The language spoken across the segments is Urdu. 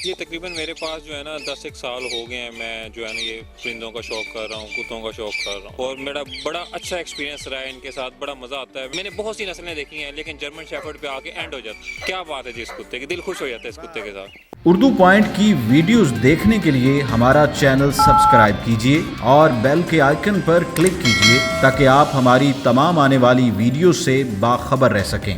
یہ تقریباً میرے پاس جو ہے نا 10 ایک سال ہو گئے ہیں، میں جو ہے نا یہ پرندوں کا شوق کر رہا ہوں، کتوں کا شوق کر رہا ہوں، اور میرا بڑا اچھا ایکسپیرینس رہا ہے ان کے ساتھ، بڑا مزہ آتا ہے۔ میں نے بہت سی نسلیں دیکھی ہیں لیکن جرمن شیفرڈ پہ آ کے اینڈ ہو جاتا ہے۔ کیا بات ہے جی اس کتے کی، دل خوش ہو جاتا ہے اس کتے کے ساتھ۔ اردو پوائنٹ کی ویڈیوز دیکھنے کے لیے ہمارا چینل سبسکرائب کیجیے اور بیل کے آئیکن پر کلک کیجیے تاکہ آپ ہماری تمام آنے والی ویڈیوز سے باخبر رہ سکیں۔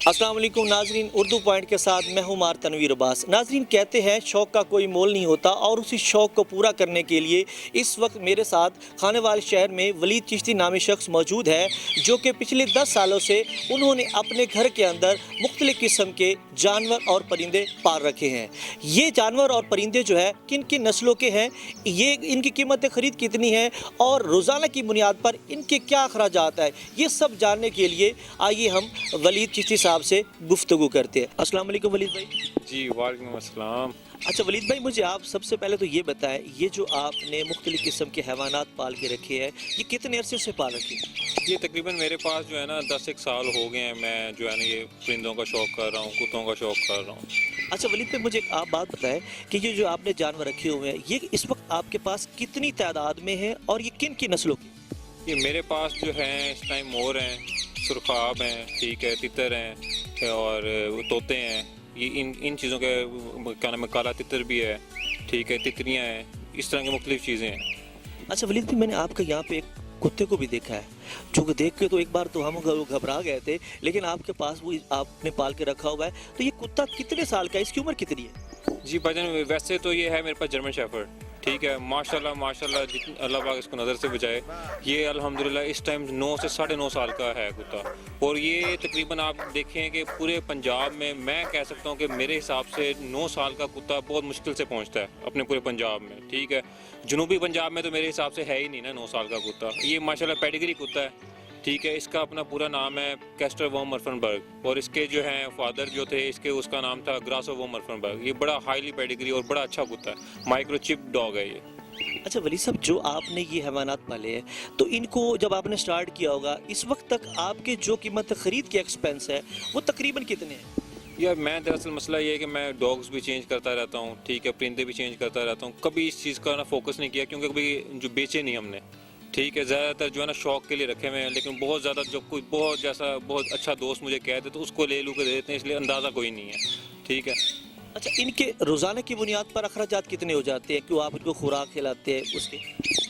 السلام علیکم ناظرین، اردو پوائنٹ کے ساتھ میں ہوں مار تنویر عباس۔ ناظرین، کہتے ہیں شوق کا کوئی مول نہیں ہوتا، اور اسی شوق کو پورا کرنے کے لیے اس وقت میرے ساتھ خانے وال شہر میں ولید چشتی نامی شخص موجود ہے، جو کہ پچھلے 10 سالوں سے انہوں نے اپنے گھر کے اندر مختلف قسم کے جانور اور پرندے پال رکھے ہیں۔ یہ جانور اور پرندے جو ہے کن کن نسلوں کے ہیں، یہ ان کی قیمت خرید کتنی ہے، اور روزانہ کی بنیاد پر ان کے کیا اخراجات ہیں، یہ سب جاننے کے لیے آئیے ہم ولید چشتی صاحب سے گفتگو کرتے ہیں۔ السلام علیکم ولید بھائی۔ جی وعلیکم السلام۔ اچھا ولید بھائی، مجھے آپ سب سے پہلے تو یہ بتائیں، یہ جو آپ نے مختلف قسم کے حیوانات پال کے رکھے ہیں، یہ کتنے عرصے سے پال رکھے ہیں؟ یہ تقریباً میرے پاس جو ہے نا 10 ایک سال ہو گئے ہیں، میں جو ہے نا یہ پرندوں کا شوق کر رہا ہوں، کتوں کا شوق کر رہا ہوں۔ اچھا ولید بھائی، مجھے آپ بات بتائیں کہ یہ جو آپ نے جانور رکھے ہوئے ہیں، یہ اس وقت آپ کے پاس کتنی تعداد میں ہیں اور یہ کن کن نسلوں کی؟ یہ میرے پاس جو ہیں اس ٹائم مور ہیں، سرخاب ہیں، ٹھیک ہے، تتر ہیں اور طوطے ہیں۔ یہ ان چیزوں کے کیا نام ہے، کالا تتر بھی ہے، ٹھیک ہے، تتریاں ہیں، اس طرح کی مختلف چیزیں ہیں۔ اچھا ولید بھائی، میں نے آپ کا یہاں پہ ایک کتے کو بھی دیکھا ہے، جو کہ دیکھ کے تو ایک بار تو ہم گھبرا گئے تھے، لیکن آپ کے پاس وہ آپ نے پال کے رکھا ہوا ہے، تو یہ کتا کتنے سال کا ہے، اس کی عمر کتنی ہے؟ جی بھائی، ویسے تو یہ ہے میرے پاس جرمن شیفرڈ، ٹھیک ہے، ماشاءاللہ جتنی اللہ پاک اس کو نظر سے بچائے، یہ الحمدللہ اس ٹائم 9 سے 9.5 سال کا ہے کتا، اور یہ تقریباً آپ دیکھیں کہ پورے پنجاب میں کہہ سکتا ہوں کہ میرے حساب سے 9 سال کا کتا بہت مشکل سے پہنچتا ہے اپنے پورے پنجاب میں، ٹھیک ہے۔ جنوبی پنجاب میں تو میرے حساب سے ہے ہی نہیں نا 9 سال کا کتا۔ یہ ماشاءاللہ پیڈیگری کتا ہے، ٹھیک ہے۔ اس کا اپنا پورا نام ہے کیسٹر ووم مرفنبرگ، اور اس کے جو ہیں فادر جو تھے اس کا نام تھا گراسو ووم مرفنبرگ۔ یہ بڑا ہائیلی پیڈیگری اور بڑا اچھا کتا ہے، مائکرو چپ ڈاگ ہے یہ۔ اچھا ولید صاحب، جو آپ نے یہ حیوانات پالے ہیں، تو ان کو جب آپ نے سٹارٹ کیا ہوگا، اس وقت تک آپ کے جو قیمت خرید کے ایکسپینس ہے وہ تقریباً کتنے ہیں؟ یار میں دراصل مسئلہ یہ ہے کہ میں ڈاگز بھی چینج کرتا رہتا ہوں، ٹھیک ہے، پرندے بھی چینج کرتا رہتا ہوں، کبھی اس چیز کا نا فوکس نہیں کیا، کیونکہ کبھی جو بیچے نہیں ہم نے، ٹھیک ہے، زیادہ تر جو ہے نا شوق کے لیے رکھے ہوئے ہیں، لیکن بہت زیادہ جب کوئی بہت اچھا دوست مجھے کہہ دے تو اس کو لے لو کے دے دیتے ہیں، اس لیے اندازہ کوئی نہیں ہے، ٹھیک ہے۔ اچھا، ان کے روزانہ کی بنیاد پر اخراجات کتنے ہو جاتے ہیں؟ کیوں آپ ان کو خوراک کھلاتے ہیں اس کے؟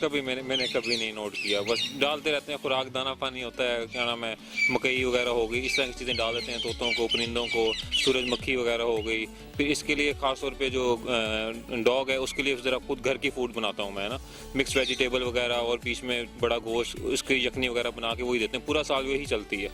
کبھی میں نے کبھی نہیں نوٹ کیا، بس ڈالتے رہتے ہیں، خوراک دانہ پانی ہوتا ہے، کیا نام ہے، مکئی وغیرہ ہو گئی، اس طرح کی چیزیں ڈال دیتے ہیں طوطوں کو، پرندوں کو، سورج مکھی وغیرہ ہو گئی۔ پھر اس کے لیے خاص طور پہ جو ڈاگ ہے اس کے لیے ذرا خود گھر کی فوڈ بناتا ہوں میں نا، مکس ویجیٹیبل وغیرہ، اور بیچ میں بڑا گوشت، اس کی یخنی وغیرہ بنا کے وہی دیتے ہیں، پورا سال وہی چلتی ہے۔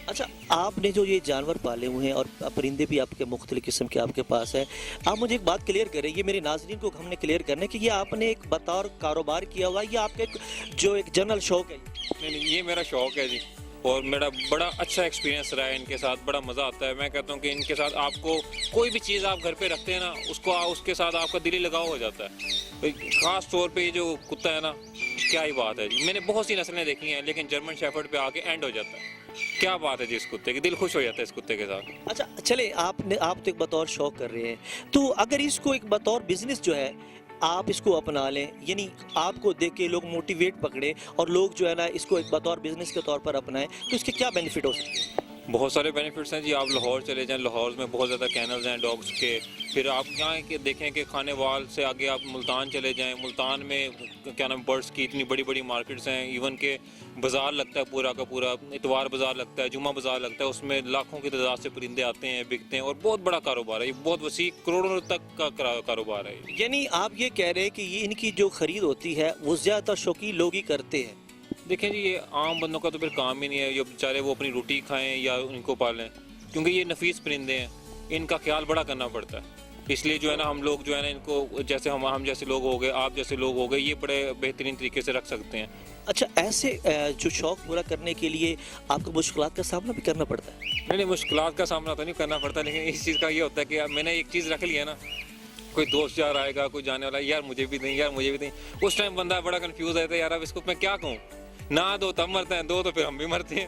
اچھا، آپ نے جو یہ جانور پالے ہوئے ہیں اور پرندے بھی آپ کے مختلف قسم کے آپ کے پاس ہیں، آپ مجھے ایک بات کلیئر کریں، یہ میرے ناظرین کو ہم نے کلیئر کرنا ہے کہ یہ آپ نے ایک بطور کاروبار کیا ہوا ہے یا آپ کا ایک جنرل شوق ہے؟ نہیں، یہ میرا شوق ہے جی، اور میرا بڑا اچھا ایکسپیرینس رہا ہے ان کے ساتھ، بڑا مزہ آتا ہے۔ میں کہتا ہوں کہ ان کے ساتھ آپ کو کوئی بھی چیز آپ گھر پہ رکھتے ہیں نا، اس کے ساتھ آپ کا دلی لگاؤ ہو جاتا ہے۔ خاص طور پہ یہ جو کتا ہے نا، کیا ہی بات ہے جی، میں نے بہت سی نسلیں دیکھی ہیں لیکن جرمن شیفرڈ پہ آ کے اینڈ ہو جاتا ہے۔ کیا بات ہے جی اس کتے کی، دل خوش ہو جاتا ہے اس کتے کے ساتھ۔ اچھا چلے، آپ تو ایک بطور شوق کر رہے ہیں، تو اگر اس کو ایک بطور بزنس جو ہے آپ اس کو اپنا لیں، یعنی آپ کو دیکھ کے لوگ موٹیویٹ پکڑیں اور لوگ جو ہے نا اس کو ایک بطور بزنس کے طور پر اپنائیں، تو اس کے کیا بینیفٹ ہو سکتے ہیں؟ بہت سارے بینیفٹس ہیں جی، آپ لاہور چلے جائیں، لاہور میں بہت زیادہ کینلز ہیں ڈاگس کے۔ پھر آپ یہاں دیکھیں کہ خانے وال سے آگے آپ ملتان چلے جائیں، ملتان میں کیا نام برڈس کی اتنی بڑی بڑی مارکیٹس ہیں، ایون کہ بازار لگتا ہے پورا کا پورا، اتوار بازار لگتا ہے، جمعہ بازار لگتا ہے، اس میں لاکھوں کی تعداد سے پرندے آتے ہیں، بکتے ہیں، اور بہت بڑا کاروبار ہے یہ، بہت وسیع، کروڑوں تک کا کاروبار ہے یہ۔ یعنی آپ یہ کہہ رہے ہیں کہ یہ ان کی جو خرید ہوتی ہے وہ زیادہ تر شوقین لوگ ہی کرتے ہیں؟ دیکھیں جی، یہ عام بندوں کا تو پھر کام ہی نہیں ہے، یہ بیچارے وہ اپنی روٹی کھائیں یا ان کو پالیں، کیونکہ یہ نفیس پرندے ہیں، ان کا خیال بڑا کرنا پڑتا ہے۔ اس لیے جو ہے نا ہم لوگ جو ہے نا ان کو، جیسے ہم جیسے لوگ ہو گئے، آپ جیسے لوگ ہو گئے، یہ بڑے بہترین طریقے سے رکھ سکتے ہیں۔ اچھا، ایسے جو شوق پورا کرنے کے لیے آپ کو مشکلات کا سامنا بھی کرنا پڑتا ہے؟ نہیں، مشکلات کا سامنا تو نہیں کرنا پڑتا، لیکن اس چیز کا یہ ہوتا ہے کہ میں نے ایک چیز رکھ لی ہے نا، کوئی دوست یار آئے گا، کوئی جانے والا، یار مجھے بھی دیں، یار مجھے بھی دیں، اس ٹائم بندہ بڑا کنفیوز رہتا ہے، یار اب اس کو میں کیا کہوں، نہ دو تب مرتے ہیں، دو تو پھر ہم بھی مرتے ہیں۔